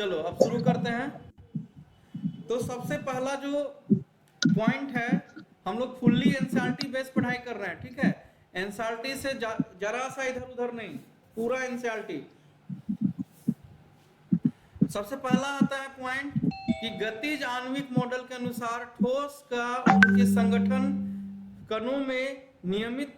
चलो अब शुरू करते हैं। तो सबसे पहला जो पॉइंट है, हम लोग फुल्ली एनसीईआरटी बेस्ड पढ़ाई कर रहे हैं, ठीक है। एनसीईआरटी से जरा सा इधर उधर नहीं, पूरा एनसीईआरटी। सबसे पहला आता है पॉइंट कि गतिज आणविक मॉडल के अनुसार ठोस का उनके संगठन कणों में नियमित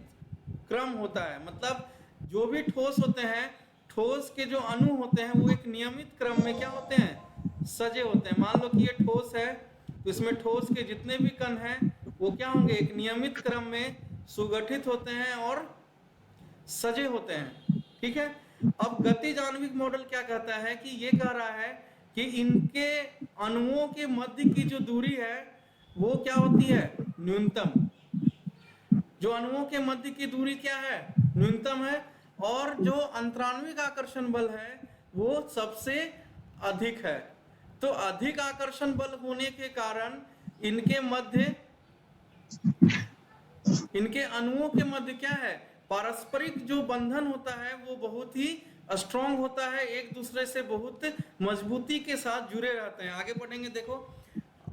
क्रम होता है। मतलब जो भी ठोस होते हैं, ठोस के जो अणु होते हैं वो एक नियमित क्रम में क्या होते हैं, सजे होते हैं। मान लो कि ये ठोस है, तो इसमें ठोस के जितने भी कण हैं वो क्या होंगे, एक नियमित क्रम में सुगठित होते हैं और सजे होते हैं, ठीक है। अब गतिज आणविक मॉडल क्या कहता है कि ये कह रहा है कि इनके अणुओं के मध्य की जो दूरी है वो क्या होती है, न्यूनतम। जो अणुओं के मध्य की दूरी क्या है, न्यूनतम है। और जो अंतराण्विक आकर्षण बल है वो सबसे अधिक है। तो अधिक आकर्षण बल होने के कारण इनके मध्य, इनके अणुओं के मध्य क्या है, पारस्परिक जो बंधन होता है वो बहुत ही स्ट्रांग होता है, एक दूसरे से बहुत मजबूती के साथ जुड़े रहते हैं। आगे बढ़ेंगे, देखो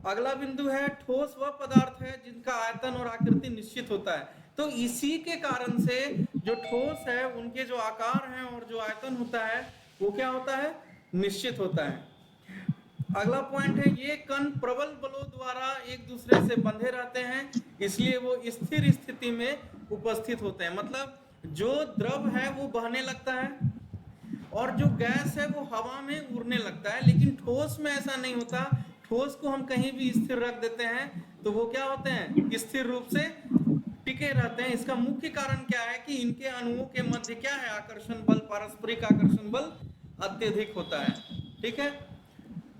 अगला बिंदु है, ठोस वह पदार्थ है जिनका आयतन और आकृति निश्चित होता है। तो इसी के कारण से जो ठोस है उनके जो आकार हैं और जो आयतन होता है वो क्या होता है, निश्चित होता है। अगला पॉइंट है, ये कण प्रबल बलों द्वारा एक दूसरे से बंधे रहते हैं, इसलिए वो स्थिर स्थिति में उपस्थित होते हैं। मतलब जो द्रव है वो बहने लगता है और जो गैस है वो हवा में उड़ने लगता है, लेकिन ठोस में ऐसा नहीं होता। ठोस को हम कहीं भी स्थिर रख देते हैं तो वो क्या होते हैं, स्थिर रूप से टिके रहते हैं। इसका मुख्य कारण क्या है कि इनके अणुओं के मध्य क्या है, आकर्षण बल, पारस्परिक आकर्षण बल अत्यधिक होता है, ठीक है।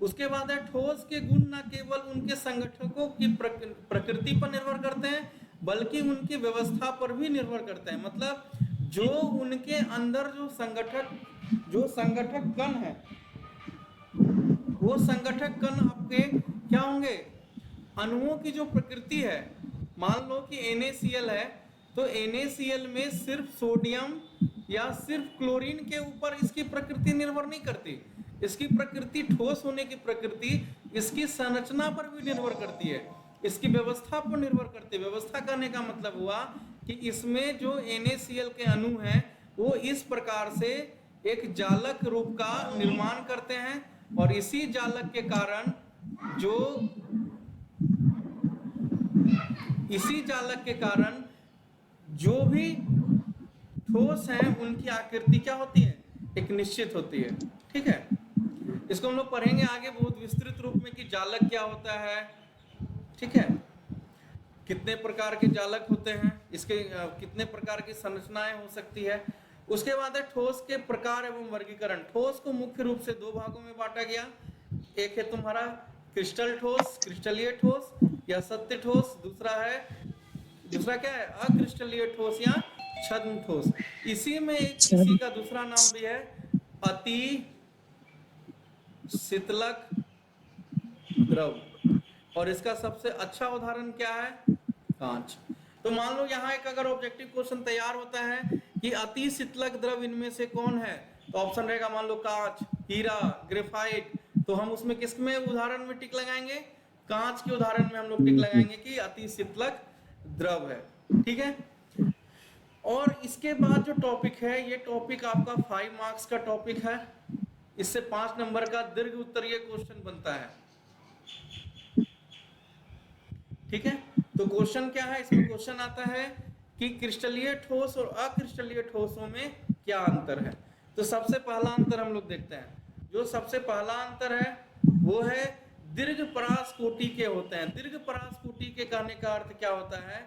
उसके बाद है, ठोस के गुण न केवल उनके संगठकों की प्रकृति पर निर्भर करते हैं बल्कि उनकी व्यवस्था पर भी निर्भर करते हैं। मतलब जो उनके अंदर जो संगठक कण है, वो संगठक कण आपके क्या होंगे, अणुओं की जो प्रकृति है। मान लो कि NaCl है, तो NaCl में सिर्फ सोडियम या सिर्फ क्लोरीन के ऊपर इसकी प्रकृति निर्भर नहीं करती। इसकी प्रकृति, ठोस होने की प्रकृति इसकी संरचना पर भी निर्भर करती है, इसकी व्यवस्था पर निर्भर करती है। व्यवस्था करने का मतलब हुआ कि इसमें जो NaCl के अणु हैं वो इस प्रकार से एक जालक रूप का निर्माण करते हैं और इसी जालक के कारण जो भी ठोस हैं उनकी आकृति क्या होती है, एक निश्चित होती है, ठीक है। इसको हम लोग पढ़ेंगे आगे बहुत विस्तृत रूप में कि जालक क्या होता है, ठीक है। कितने प्रकार के जालक होते हैं, इसके कितने प्रकार की संरचनाएं हो सकती है। उसके बाद है ठोस के प्रकार एवं वर्गीकरण। ठोस को मुख्य रूप से दो भागों में बांटा गया। एक है तुम्हारा क्रिस्टल ठोस, क्रिस्टलीय ठोस या सत्य ठोस। दूसरा क्या है, अक्रिस्टलीय ठोस या छद्म ठोस। इसी में इसी का दूसरा नाम भी है अति शीतलक द्रव। और इसका सबसे अच्छा उदाहरण क्या है, कांच। तो मान लो यहाँ एक अगर ऑब्जेक्टिव क्वेश्चन तैयार होता है कि अति शीतलक द्रव इनमें से कौन है, तो ऑप्शन रहेगा मान लो कांच, हीरा, ग्रेफाइट। तो हम उसमें किसमें उदाहरण में टिक लगाएंगे, कांच के उदाहरण में हम लोग टिक लगाएंगे कि अति शीतलक द्रव है, ठीक है। और इसके बाद जो टॉपिक है, ये टॉपिक आपका 5 मार्क्स का टॉपिक है। इससे 5 नंबर का दीर्घ उत्तरीय क्वेश्चन बनता है, ठीक है। तो क्वेश्चन क्या है, इसमें क्वेश्चन आता है कि क्रिस्टलीय ठोस और अक्रिस्टलीय ठोसों में क्या अंतर है। तो सबसे पहला अंतर हम लोग देखते हैं। जो सबसे पहला अंतर है वो है दीर्घ परासकोटि के होते हैं। दीर्घ परासकोटि के कहने का अर्थ क्या होता है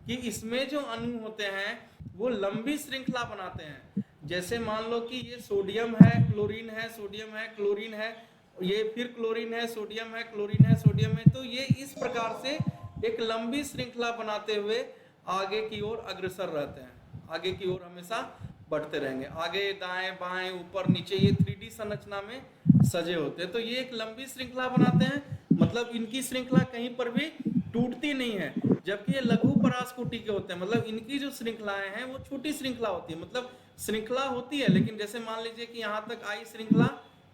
कि इसमें जो अणु होते हैं वो लंबी श्रृंखला बनाते हैं। जैसे मान लो कि ये सोडियम है, क्लोरीन है, सोडियम है, क्लोरीन है, ये फिर क्लोरीन है, सोडियम है, क्लोरीन है, सोडियम है। तो ये इस प्रकार से एक लंबी श्रृंखला बनाते हुए आगे की ओर अग्रसर रहते हैं, आगे की ओर हमेशा बढ़ते रहेंगे, आगे दाएं बाएं ऊपर नीचे, ये 3D संरचना में सजे होते हैं। तो ये एक लंबी श्रृंखला बनाते हैं, मतलब इनकी श्रृंखला कहीं पर भी टूटती नहीं है। जबकि ये लघु परासकोटि के होते हैं, मतलब इनकी जो श्रृंखलाएं हैं वो छोटी श्रृंखला होती है। मतलब श्रृंखला होती है लेकिन जैसे मान लीजिए कि यहाँ तक आई श्रृंखला,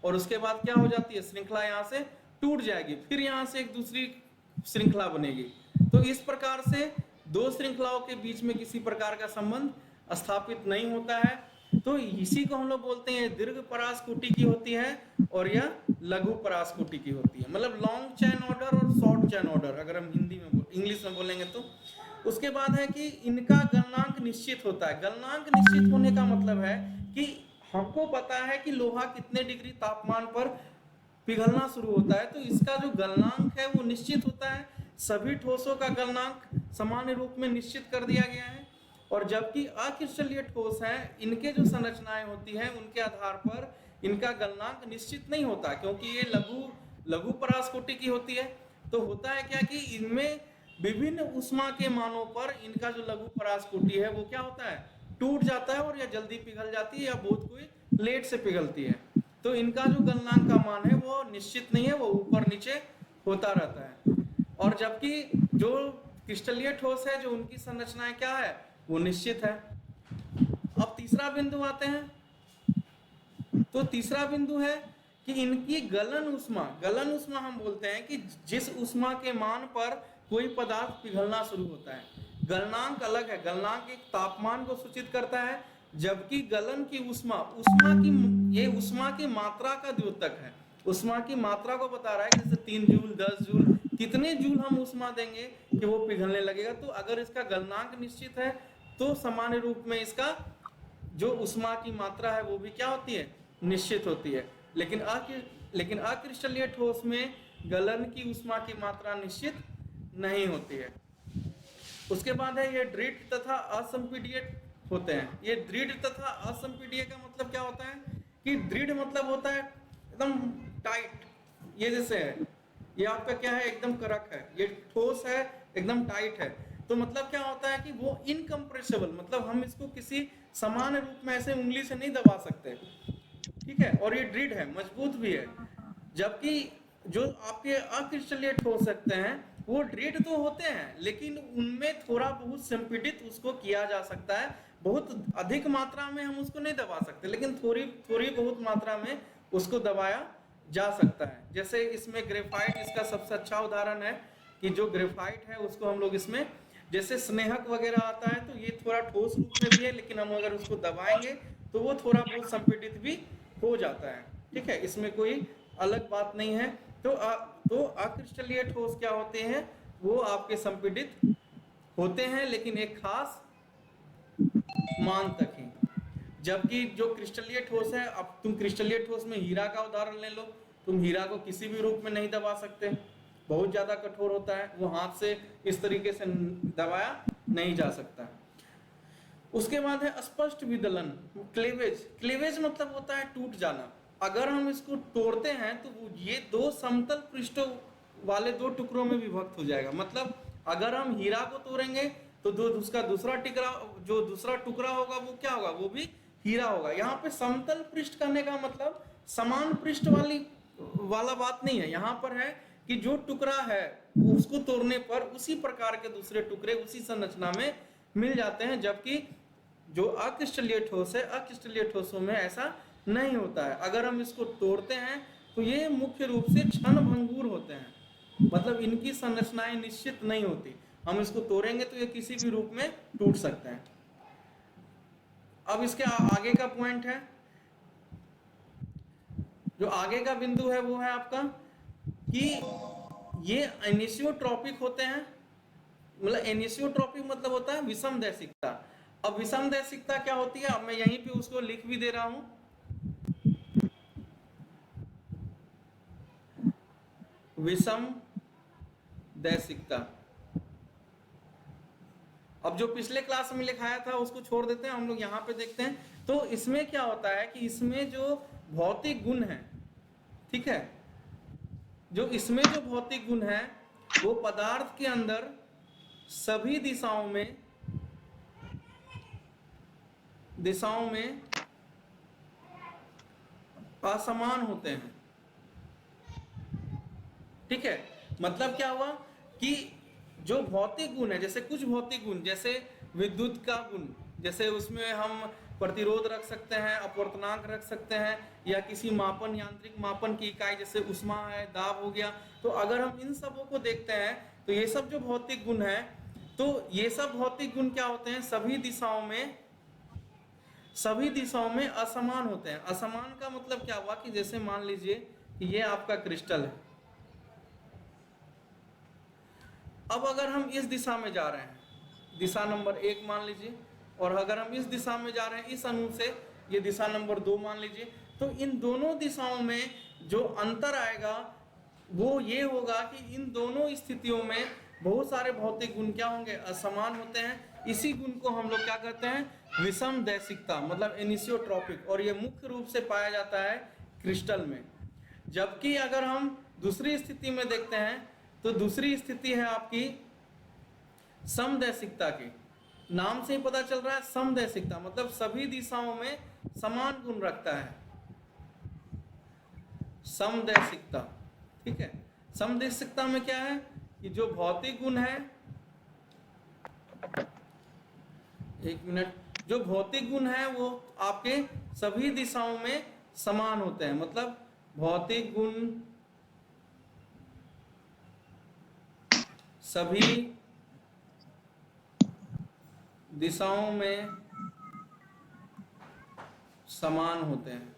और उसके बाद क्या हो जाती है, श्रृंखला यहाँ से टूट जाएगी, फिर यहाँ से एक दूसरी श्रृंखला बनेगी। तो इस प्रकार से दो श्रृंखलाओं के बीच में किसी प्रकार का संबंध स्थापित नहीं होता है। तो इसी को हम लोग बोलते हैं दीर्घ परासकोटि की होती है और यह लघु परासकोटि की होती है, मतलब लॉन्ग चैन ऑर्डर और शॉर्ट चैन ऑर्डर अगर हम हिंदी में इंग्लिश में बोलेंगे तो। उसके बाद है कि इनका गलनांक निश्चित होता है। गलनांक निश्चित होने का मतलब है कि हमको पता है कि लोहा कितने डिग्री तापमान पर पिघलना शुरू होता है, तो इसका जो गलनांक है वो निश्चित होता है। सभी ठोसों का गलनांक सामान्य रूप में निश्चित कर दिया गया है। और जबकि अक्रिस्टलीय ठोस हैं, इनके जो संरचनाएं होती हैं उनके आधार पर इनका गलनांक निश्चित नहीं होता, क्योंकि ये लघु परासकोटि की होती है। तो होता है क्या कि इनमें विभिन्न ऊष्मा के मानों पर इनका जो लघु परासकोटि है वो क्या होता है, टूट जाता है, और या जल्दी पिघल जाती है या बहुत कोई लेट से पिघलती है। तो इनका जो गलनांक का मान है वो निश्चित नहीं है, वो ऊपर नीचे होता रहता है। और जबकि जो क्रिस्टलीय ठोस है, जो उनकी संरचनाएं क्या है, वो निश्चित है। अब तीसरा बिंदु आते हैं। तो तीसरा बिंदु है कि इनकी गलन ऊष्मा हम बोलते हैं कि जिस ऊष्मा के मान पर कोई पदार्थ पिघलना शुरू होता है। गलनांक अलग है, गलनांक एक तापमान को सूचित करता है, जबकि गलन की ये ऊष्मा की मात्रा का द्योतक है। ऊष्मा की मात्रा को बता रहा है, जैसे 3 जूल 10 जूल, कितने जूल हम ऊष्मा देंगे कि वो पिघलने लगेगा। तो अगर इसका गलनांक निश्चित है तो सामान्य रूप में इसका जो ऊष्मा की मात्रा है वो भी क्या होती है, निश्चित होती है। लेकिन अक्रिस्टलीय ठोस में गलन की ऊष्मा की मात्रा निश्चित नहीं होती है। उसके बाद है ये दृढ़ तथा असंपीड्य होते हैं। ये दृढ़ तथा असंपीड्य का मतलब क्या होता है कि दृढ़ मतलब होता है एकदम टाइट, ये जैसे है, ये आपका क्या है, एकदम कड़क है, ये ठोस है, एकदम टाइट है। तो मतलब क्या होता है कि वो इनकम्प्रेसिबल, मतलब हम इसको किसी समान रूप में ऐसे उंगली से नहीं दबा सकते, ठीक है। और ये दृढ़ है, मजबूत भी है। जबकि जो आपके अक्रिस्टलीय ठोस सकते हैं वो दृढ़ तो होते हैं, लेकिन उनमें थोड़ा बहुत संपीड़ित उसको किया जा सकता है। बहुत अधिक मात्रा में हम उसको नहीं दबा सकते, लेकिन थोड़ी बहुत मात्रा में उसको दबाया जा सकता है। जैसे इसमें ग्रेफाइट इसका सबसे अच्छा उदाहरण है कि जो ग्रेफाइट है उसको हम लोग इसमें जैसे स्नेहक वगैरह आता है, तो ये थोड़ा ठोस रूप में भी है, लेकिन हम अगर उसको दबाएंगे तो वो थोड़ा बहुत संपीड़ित भी हो जाता है, ठीक है। इसमें कोई अलग बात नहीं है। तो अक्रिस्टलीय ठोस क्या होते हैं, वो आपके संपीड़ित होते हैं, लेकिन एक खास मान तक ही। जबकि जो क्रिस्टलीय ठोस है, अब तुम क्रिस्टलीय ठोस में हीरा का उदाहरण ले लो, तुम हीरा को किसी भी रूप में नहीं दबा सकते, बहुत ज्यादा कठोर होता है, वो हाथ से इस तरीके से दबाया नहीं जा सकता। उसके बाद है स्पष्ट विदलन, क्लेवेज मतलब होता है टूट जाना। अगर हम इसको तोड़ते हैं तो ये दो समतल पृष्ठों वाले दो टुकड़ों में विभक्त हो जाएगा। मतलब अगर हम हीरा को तोड़ेंगे तो उसका दूसरा टुकड़ा होगा वो क्या होगा, वो भी हीरा होगा। यहाँ पे समतल पृष्ठ करने का मतलब समान पृष्ठ वाला बात नहीं है। यहाँ पर है कि जो टुकड़ा है उसको तोड़ने पर उसी प्रकार के दूसरे टुकड़े उसी संरचना में मिल जाते हैं, जबकि जो अक्रिस्टलीय ठोस है, अक्रिस्टलीय ठोसों में ऐसा नहीं होता है। अगर हम इसको तोड़ते हैं तो ये मुख्य रूप से क्षणभंगुर होते हैं, मतलब इनकी संरचनाएं निश्चित नहीं होती। हम इसको तोड़ेंगे तो ये किसी भी रूप में टूट सकते हैं। अब इसके आगे का पॉइंट है, जो आगे का बिंदु है वो है आपका कि ये एनिसोट्रॉपिक होते हैं। मतलब एनिसोट्रॉपिक मतलब होता है विषमदैशिकता। अब विषमदैशिकता क्या होती है, अब मैं यहीं पे उसको लिख भी दे रहा हूं। विषमदैशिकता, अब जो पिछले क्लास में लिखाया था उसको छोड़ देते हैं, हम लोग यहाँ पे देखते हैं। तो इसमें क्या होता है कि इसमें जो भौतिक गुण है, ठीक है, जो इसमें जो भौतिक गुण है वो पदार्थ के अंदर सभी दिशाओं में असमान होते हैं, ठीक है। मतलब क्या हुआ कि जो भौतिक गुण है, जैसे कुछ भौतिक गुण, जैसे विद्युत का गुण, जैसे उसमें हम प्रतिरोध रख सकते हैं, अपवर्तनांक रख सकते हैं, या किसी मापन यांत्रिक मापन की इकाई जैसे उष्मा है, दाब हो गया। तो अगर हम इन सबों को देखते हैं तो ये सब जो भौतिक गुण है, तो ये सब भौतिक गुण क्या होते हैं, सभी दिशाओं में असमान होते हैं। असमान का मतलब क्या हुआ कि जैसे मान लीजिए कि ये आपका क्रिस्टल है, अब अगर हम इस दिशा में जा रहे हैं, दिशा नंबर 1 मान लीजिए, और अगर हम इस दिशा में जा रहे हैं इस अणु से, ये दिशा नंबर 2 मान लीजिए, तो इन दोनों दिशाओं में जो अंतर आएगा वो ये होगा कि इन दोनों स्थितियों में बहुत सारे भौतिक गुण क्या होंगे, असमान होते हैं। इसी गुण को हम लोग क्या कहते हैं, विषम दैशिकता, मतलब एनिसोट्रॉपिक, और ये मुख्य रूप से पाया जाता है क्रिस्टल में। जबकि अगर हम दूसरी स्थिति में देखते हैं तो दूसरी स्थिति है आपकी समदैशिकता की। नाम से ही पता चल रहा है समदैशिकता, मतलब सभी दिशाओं में समान गुण रखता है, समदैशिकता। ठीक है, समदैशिकता में क्या है कि जो भौतिक गुण है, एक मिनट, जो भौतिक गुण है वो आपके सभी दिशाओं में समान होते हैं, मतलब भौतिक गुण सभी दिशाओं में समान होते हैं।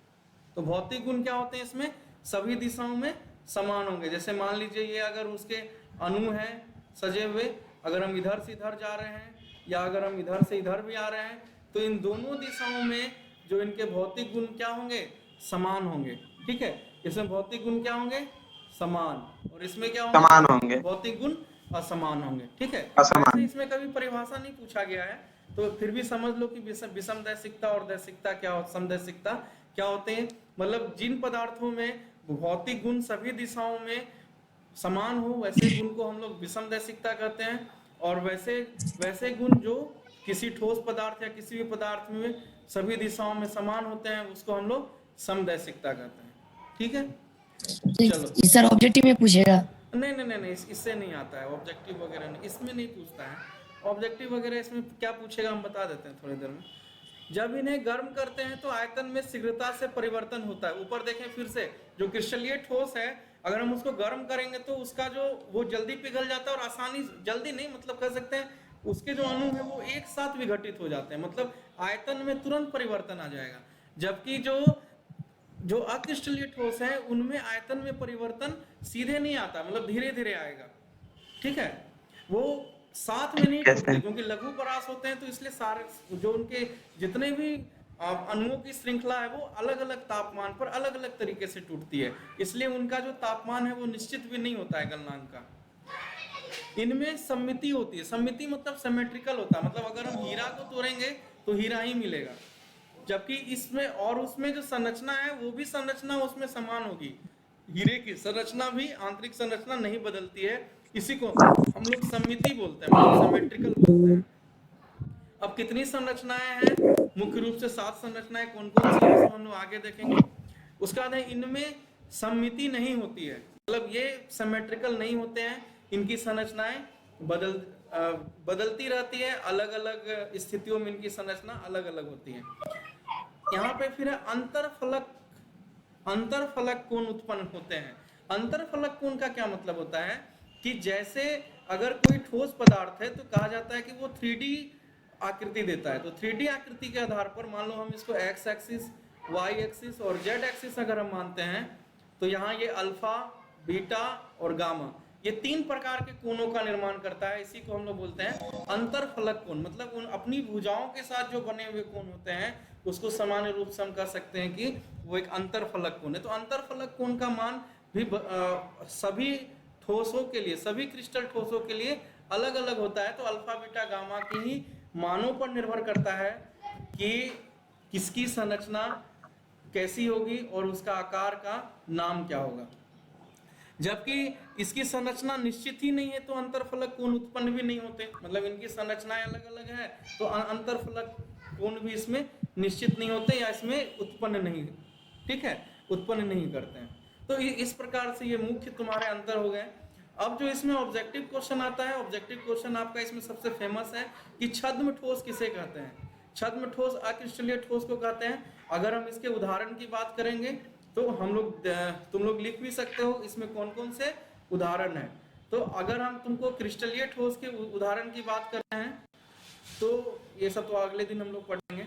तो भौतिक गुण क्या होते हैं इसमें, सभी दिशाओं में समान होंगे। जैसे मान लीजिए ये अगर उसके अणु हैं सजे हुए, अगर हम इधर से इधर जा रहे हैं या अगर हम इधर से इधर भी आ रहे हैं, तो इन दोनों दिशाओं में जो इनके भौतिक गुण क्या होंगे, समान होंगे। ठीक है, इसमें भौतिक गुण क्या होंगे, समान, और इसमें क्या होंगे, समान होंगे, भौतिक गुण असमान होंगे। ठीक है, असमान। वैसे इसमें कभी परिभाषा नहीं पूछा गया है, तो फिर भी समझ लो कि विषम दैशिकता और दैशिकता क्या, समदैशिकता क्या होते हैं। मतलब जिन पदार्थों में भौतिक गुण सभी दिशाओं में समान हो, वैसे गुण को हम लोग विषम दैशिकता कहते हैं, और वैसे गुण जो किसी ठोस पदार्थ या किसी भी पदार्थ में सभी दिशाओं में समान होते हैं, उसको हम लोग समदैशिकता कहते हैं। ठीक है, चलो सर ऑब्जेक्टिव में पूछेगा? नहीं, इससे नहीं आता है ऑब्जेक्टिव वगैरह, नहीं, इसमें नहीं पूछता है ऑब्जेक्टिव वगैरह। इसमें क्या पूछेगा हम बता देते हैं थोड़ी देर में। जब इन्हें गर्म करते हैं तो आयतन में शीघ्रता से परिवर्तन होता है। ऊपर देखें फिर से, जो क्रिस्टलीय ठोस है, अगर हम उसको गर्म करेंगे तो उसका जो वो जल्दी पिघल जाता है, और आसानी, जल्दी नहीं मतलब कह सकते हैं उसके जो अणु है वो एक साथ विघटित हो जाते हैं, मतलब आयतन में तुरंत परिवर्तन आ जाएगा। जबकि जो अक्रिस्टलीय ठोस है उनमें आयतन में परिवर्तन सीधे नहीं आता, मतलब धीरे धीरे आएगा। ठीक है, वो साथ में नहीं टूटते, क्योंकि लघु परास होते हैं, तो इसलिए सारे जो उनके जितने भी अणुओं की श्रृंखला है वो अलग अलग तापमान पर अलग अलग तरीके से टूटती है, इसलिए उनका जो तापमान है वो निश्चित भी नहीं होता है गलनांक का। इनमें सममिति होती है, सममिति मतलब सिमेट्रिकल होता है, मतलब अगर हम हीरा को तोड़ेंगे तो हीरा ही मिलेगा, जबकि इसमें और उसमें जो संरचना है वो भी संरचना उसमें समान होगी। हीरे की संरचना भी, आंतरिक संरचना नहीं बदलती है, इसी को हम लोग सममिति बोलते हैं, मतलब सिमेट्रिकल बोलते हैं। अब कितनी संरचनाएं हैं, मुख्य रूप से 7 संरचनाएं, कौन कौन सी है हम लोग आगे देखेंगे। उसका बाद इनमें सममिति नहीं होती है, मतलब ये सिमेट्रिकल नहीं होते हैं, इनकी संरचनाएं बदलती रहती है, अलग अलग स्थितियों में इनकी संरचना अलग अलग होती है। यहाँ पे फिर है अंतरफलक कोण उत्पन्न होते हैं। अंतरफलक कोण का क्या मतलब होता है कि जैसे अगर कोई ठोस पदार्थ है तो कहा जाता है कि वो 3D आकृति देता है, तो 3D आकृति के आधार पर मान लो हम इसको x एक्सिस, y एक्सिस और z एक्सिस अगर हम मानते हैं, तो यहाँ ये अल्फा, बीटा और गामा, ये 3 प्रकार के कोणों का निर्माण करता है। इसी को हम लोग बोलते हैं अंतरफलक कोण, मतलब उन अपनी भुजाओं के साथ जो बने हुए कोण होते हैं उसको सामान्य रूप से हम कह सकते हैं कि वो एक अंतरफलक कोण है। तो अंतरफलक कोण का मान भी सभी ठोसों के लिए, सभी क्रिस्टल ठोसों के लिए अलग अलग होता है। तो अल्फा, बीटा, गामा की ही मानों पर निर्भर करता है कि किसकी संरचना कैसी होगी और उसका आकार का नाम क्या होगा। जबकि इसकी संरचना निश्चित ही नहीं है तो अंतरफलक कोण उत्पन्न भी नहीं होते, मतलब इनकी संरचनाएं अलग अलग है तो अंतरफलक कोण भी इसमें निश्चित नहीं होते या इसमें उत्पन्न नहीं, ठीक है, उत्पन्न नहीं करते हैं। तो इस प्रकार से ये मुख्य तुम्हारे अंतर हो गए। अब जो इसमें ऑब्जेक्टिव क्वेश्चन आता है, ऑब्जेक्टिव क्वेश्चन आपका इसमें सबसे फेमस है कि छद्म ठोस किसे कहते हैं। छद्म ठोस अक्रिस्टलीय ठोस को कहते हैं। अगर हम इसके उदाहरण की बात करेंगे तो हम लोग तुम लोग लिख भी सकते हो इसमें कौन कौन से उदाहरण है। तो अगर हम तुमको क्रिस्टलीय ठोस के उदाहरण की बात कर रहे हैं तो ये सब तो अगले दिन हम लोग पढ़ेंगे,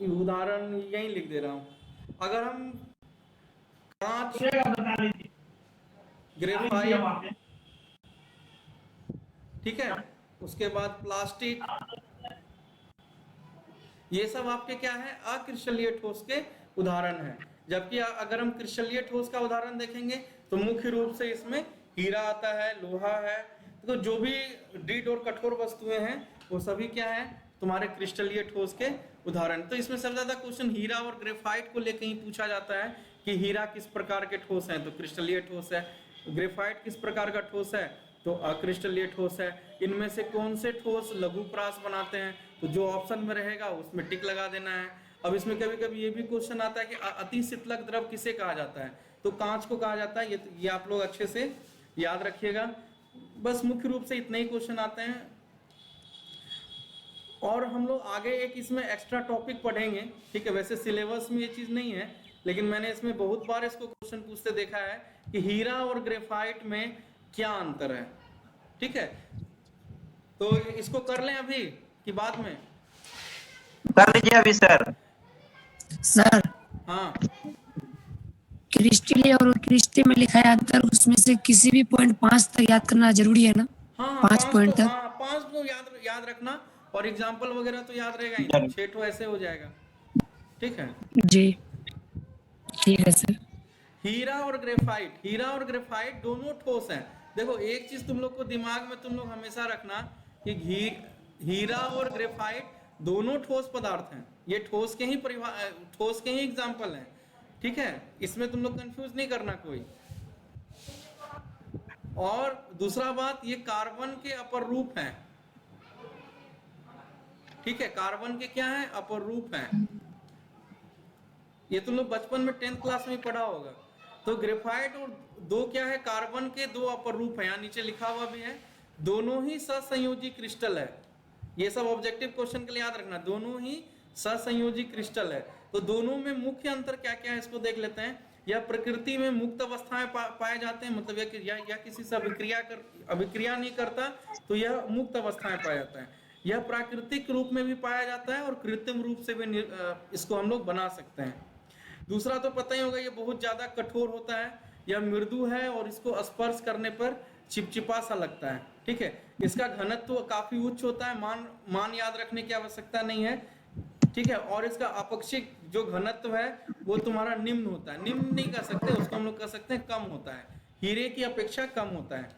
उदाहरण यहीं लिख दे रहा हूँ। अगर हम कांच, ग्रेफाइट, ठीक है, उसके बाद प्लास्टिक, ये सब आपके क्या है अक्रिस्टलीय ठोस के उदाहरण है। जबकि अगर हम क्रिस्टलीय ठोस का उदाहरण देखेंगे तो मुख्य रूप से इसमें हीरा आता है, लोहा है, तो जो भी दृढ़ और कठोर वस्तुएं हैं वो सभी क्या है तुम्हारे क्रिस्टलीय ठोस के उदाहरण। तो इसमें सबसे ज्यादा क्वेश्चन हीरा और ग्रेफाइट को लेकर ही पूछा जाता है कि हीरा किस प्रकार के ठोस है तो क्रिस्टलीय ठोस है, ग्रेफाइट किस प्रकार का ठोस है तो अक्रिस्टलीय ठोस है, इनमें से कौन से ठोस लघुप्रास बनाते हैं, तो जो ऑप्शन में रहेगा उसमें टिक लगा देना है। अब इसमें कभी कभी ये भी क्वेश्चन आता है कि अति शीतलक द्रव किसे कहा जाता है, तो कांच को कहा जाता है। ये आप लोग अच्छे से याद रखिएगा। बस मुख्य रूप से इतने ही क्वेश्चन आते हैं। और हम लोग आगे एक इसमें एक्स्ट्रा टॉपिक पढ़ेंगे, ठीक है, वैसे सिलेबस में ये चीज नहीं है लेकिन मैंने इसमें बहुत बार इसको क्वेश्चन पूछते देखा है कि हीरा और ग्रेफाइट में क्या अंतर है, ठीक है। तो इसको कर लें अभी कि बाद में कर लीजिए अभी सर। सर हाँ क्रिस्टलीय और क्रिस्टी में लिखा है अंतर, उसमें से किसी भी पॉइंट 5 तक याद करना जरूरी है ना? हाँ 5 पॉइंट तक। हाँ 5 तो याद रखना और एग्जाम्पल वगैरह तो याद रहेगा ही, 6 तो ऐसे हो जाएगा, ठीक है जी ठीक है सर। हीरा और ग्रेफाइट दोनों ठोस हैं। देखो एक चीज तुम लोग को दिमाग में तुम लोग हमेशा रखना कि हीरा और ग्रेफाइट दोनों ठोस पदार्थ हैं, ये ठोस के ही एग्जाम्पल हैं, ठीक है, इसमें तुम लोग कंफ्यूज नहीं करना कोई। और दूसरा बात, ये कार्बन के अपर रूप हैं, ठीक है, कार्बन के क्या है अपर रूप हैं, ये तुम लोग बचपन में 10th क्लास में पढ़ा होगा। तो ग्रेफाइट और दो क्या है कार्बन के दो अपर रूप है, यहाँ नीचे लिखा हुआ भी है, दोनों ही सहसंयोजी क्रिस्टल है। ये सब ऑब्जेक्टिव क्वेश्चन के लिए याद रखना, दोनों ही सहसंयोजी क्रिस्टल है। तो दोनों में मुख्य अंतर क्या क्या है इसको देख लेते हैं। यह प्रकृति में मुक्त अवस्था में पाए जाते हैं, मतलब यह किसी से अभिक्रिया नहीं करता तो यह मुक्त अवस्था में पाया जाता है। यह प्राकृतिक रूप में भी पाया जाता है और कृत्रिम रूप से भी इसको हम लोग बना सकते हैं। दूसरा तो पता ही होगा ये बहुत ज्यादा कठोर होता है, यह मृदु है और इसको स्पर्श करने पर चिपचिपा सा लगता है, ठीक है। इसका घनत्व तो काफी उच्च होता है, मान याद रखने की आवश्यकता नहीं है, ठीक है। और इसका आपेक्षिक जो घनत्व है वो तुम्हारा निम्न होता है, निम्न नहीं कह सकते उसको, हम लोग कह सकते हैं कम होता है, हीरे की अपेक्षा कम होता है।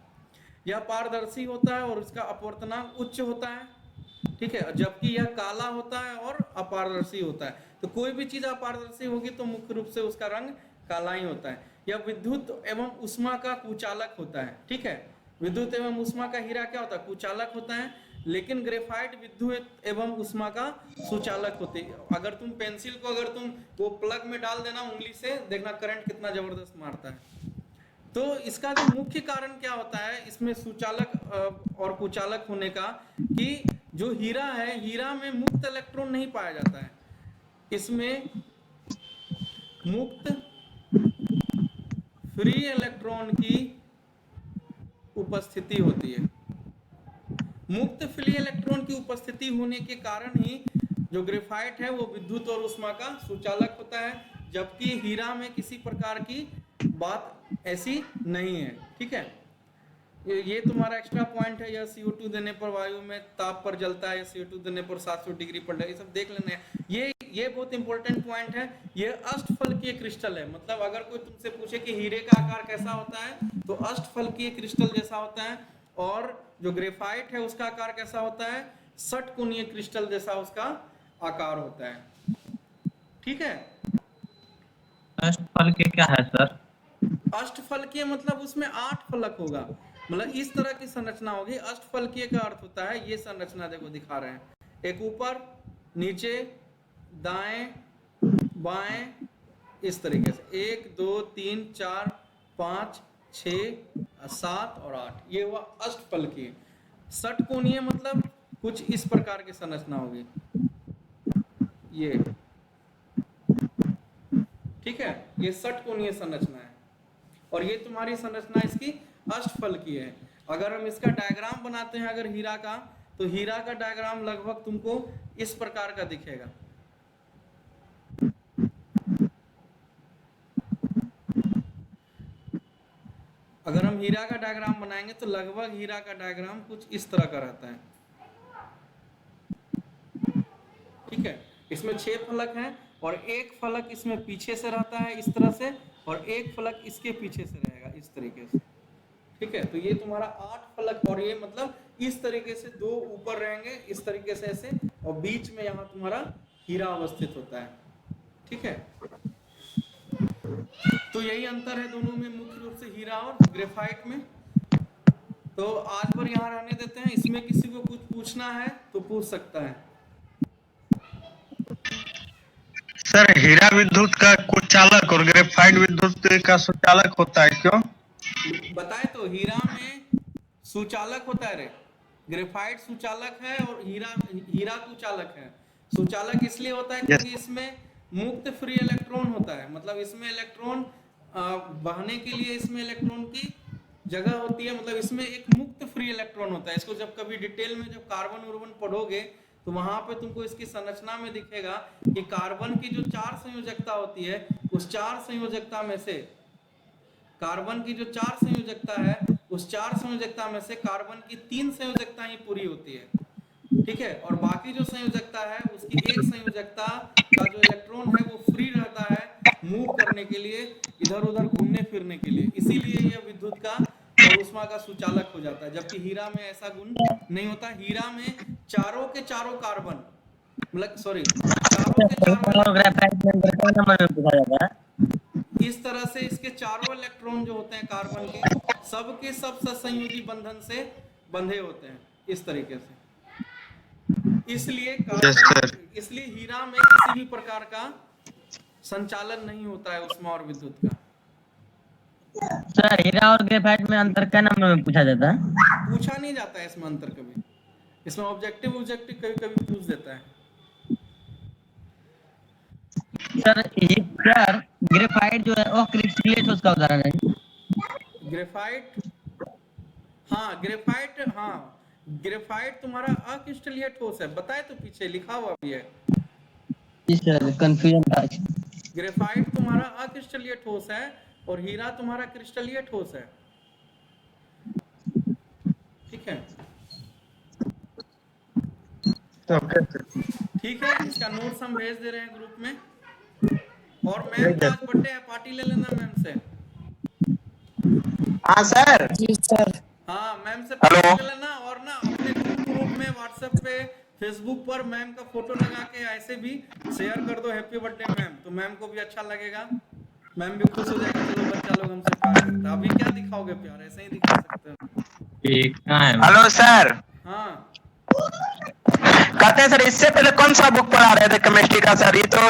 यह पारदर्शी होता है और इसका अपवर्तनांक उच्च होता है, ठीक है, जबकि यह काला होता है और अपारदर्शी होता है। तो कोई भी चीज अपारदर्शी होगी तो मुख्य रूप से उसका रंग काला ही होता है। यह विद्युत एवं उष्मा का कुचालक होता है, ठीक है, विद्युत एवं उष्मा का हीरा क्या होता है कुचालक होता है, लेकिन ग्रेफाइट विद्युत एवं उष्मा का सुचालक होती है। अगर तुम पेंसिल को अगर तुम वो प्लग में डाल देना उंगली से, देखना करंट कितना जबरदस्त मारता है। तो इसका जो मुख्य कारण क्या होता है इसमें सुचालक और कुचालक होने का, कि जो हीरा है हीरा में मुक्त इलेक्ट्रॉन नहीं पाया जाता है, इसमें मुक्त फ्री इलेक्ट्रॉन की उपस्थिति होती है। मुक्त फ्री इलेक्ट्रॉन की उपस्थिति होने के कारण ही जो ग्रेफाइट है वो विद्युत और उष्मा का सुचालक होता है, जबकि हीरा में किसी प्रकार की बात ऐसी नहीं है, ठीक है। ये तुम्हारा एक्स्ट्रा पॉइंट है। यह CO2 देने पर वायु में ताप पर जलता है, CO2 देने पर 700 डिग्री पर, ये सब देख लेना है। ये बहुत इंपॉर्टेंट पॉइंट है। ये अष्टफलकीय क्रिस्टल है, मतलब अगर कोई तुमसे पूछे कि हीरे का आकार कैसा होता है तो अष्टफलकीय क्रिस्टल जैसा होता है, और जो ग्रेफाइट है उसका आकार कैसा होता है षटकोणीय क्रिस्टल जैसा उसका आकार होता है, ठीक है। अष्टफलकीय क्या है सर? अष्टफलकीय मतलब उसमें 8 फलक होगा, मतलब इस तरह की संरचना होगी। अष्टफलकीय का अर्थ होता है ये संरचना, देखो दिखा रहे हैं, एक ऊपर नीचे दाएं बाएं इस तरीके से, 1 2 3 4 5 6 7 और 8, ये हुआ अष्टफलकीय। षटकोणीय मतलब कुछ इस प्रकार की संरचना होगी, ये, ठीक है, ये षटकोणीय संरचना है और ये तुम्हारी संरचना इसकी अष्टफल की है। अगर हम इसका डायग्राम बनाते हैं अगर हीरा का, तो हीरा का डायग्राम लगभग तुमको इस प्रकार का दिखेगा। अगर हम हीरा का डायग्राम बनाएंगे तो लगभग हीरा का डायग्राम कुछ इस तरह का रहता है, ठीक है। इसमें 6 फलक हैं और एक फलक इसमें पीछे से रहता है इस तरह से, और एक फलक इसके पीछे से रहेगा इस तरीके से, ठीक है। तो ये तुम्हारा 8 फलक, और ये मतलब इस तरीके से 2 ऊपर रहेंगे इस तरीके से ऐसे, और बीच में यहाँ तुम्हारा हीरा अवस्थित होता है, ठीक है। तो यही अंतर है दोनों में, मुख्य रूप से हीरा और ग्रेफाइट में। तो आज भर यहाँ रहने देते हैं, इसमें किसी को कुछ पूछना है तो पूछ सकता है। सर हीरा विद्युत का कुचालक और ग्रेफाइट विद्युत का सुचालक होता है क्यों? बताए तो, हीरा में सुचालक होता है रे, ग्रेफाइट सुचालक है और हीरा कुचालक है। सुचालक इसलिए होता है क्योंकि इसमें मुक्त फ्री इलेक्ट्रॉन होता है, मतलब इसमें इलेक्ट्रॉन बहने के लिए इसमें इलेक्ट्रॉन की जगह होती है, मतलब इसमें एक मुक्त फ्री इलेक्ट्रॉन होता है। इसको जब कभी डिटेल में जब कार्बन उर्बन पढ़ोगे तो वहां पे तुमको इसकी संरचना में दिखेगा कि कार्बन की जो 4 संयोजकता होती है, उस 4 संयोजकता में से कार्बन की जो 4 संयोजकता है, उस 4 संयोजकता में से कार्बन की 3 संयोजकता ही पूरी होती है, ठीक है। और बाकी जो संयोजकता है उसकी एक संयोजकता का जो इलेक्ट्रॉन है वो फ्री रहता है मूव करने के लिए, इधर उधर घूमने फिरने के लिए, इसीलिए यह विद्युत का और ऊष्मा का सुचालक हो जाता है। जबकि हीरा में ऐसा गुण नहीं होता। हीरा में चारों के चारों कार्बन, मतलब सॉरी, चारों के चारों ग्रेफाइट में कितना नंबर में पूछा जाता है? इस तरह से इसके चारों इलेक्ट्रॉन जो होते हैं कार्बन के, सबके सब ससंयोजी बंधन से बंधे होते हैं इस तरीके से। इसलिए इसलिए हीरा में किसी भी प्रकार का संचालन नहीं होता है ऊष्मा और विद्युत का। सर हीरा और ग्रेफाइट में अंतर क्या नंबर में पूछा जाता है? पूछा नहीं जाता है इसमें अंतर कभी, इसमें ऑब्जेक्टिव कभी कभी पूछ देता है। सर सर ग्रेफाइट जो है वो क्रिस्टलीय ठोस का उदाहरण है। ग्रेफाइट, हाँ ग्रेफाइट तुम्हारा अक्रिस्टलीय ठोस है, बताए तो पीछे लिखा हुआ भी है। जी सर, कंफ्यूजन था। ग्रेफाइट तुम्हारा अक्रिस्टलीय ठोस है और हीरा तुम्हारा क्रिस्टलीय ठोस है, ठीक है। ठीक है, इसका नोट्स हम भेज दे रहे हैं ग्रुप में। और मैम का आज बर्थडे है, पार्टी ले लेना मैम से। हाँ सर। जी सर। हाँ मैम से पार्टी ले लेना, और ना अपने ग्रुप में व्हाट्सएप पे फेसबुक पर मैम का फोटो लगा के ऐसे भी शेयर कर दो, हैप्पी बर्थडे मैम, तो मैम को भी अच्छा लगेगा, मैम भी खुश हो जाएगी। चलो बच्चा लोग हमसे प्यार करता है। अभी क्या दिखाओगे प्यार, ऐसे ही दिखा सकते हो। Hello sir. हाँ कहते हैं सर इससे पहले कौन सा बुक पढ़ा रहे थे केमिस्ट्री का सर? ये तो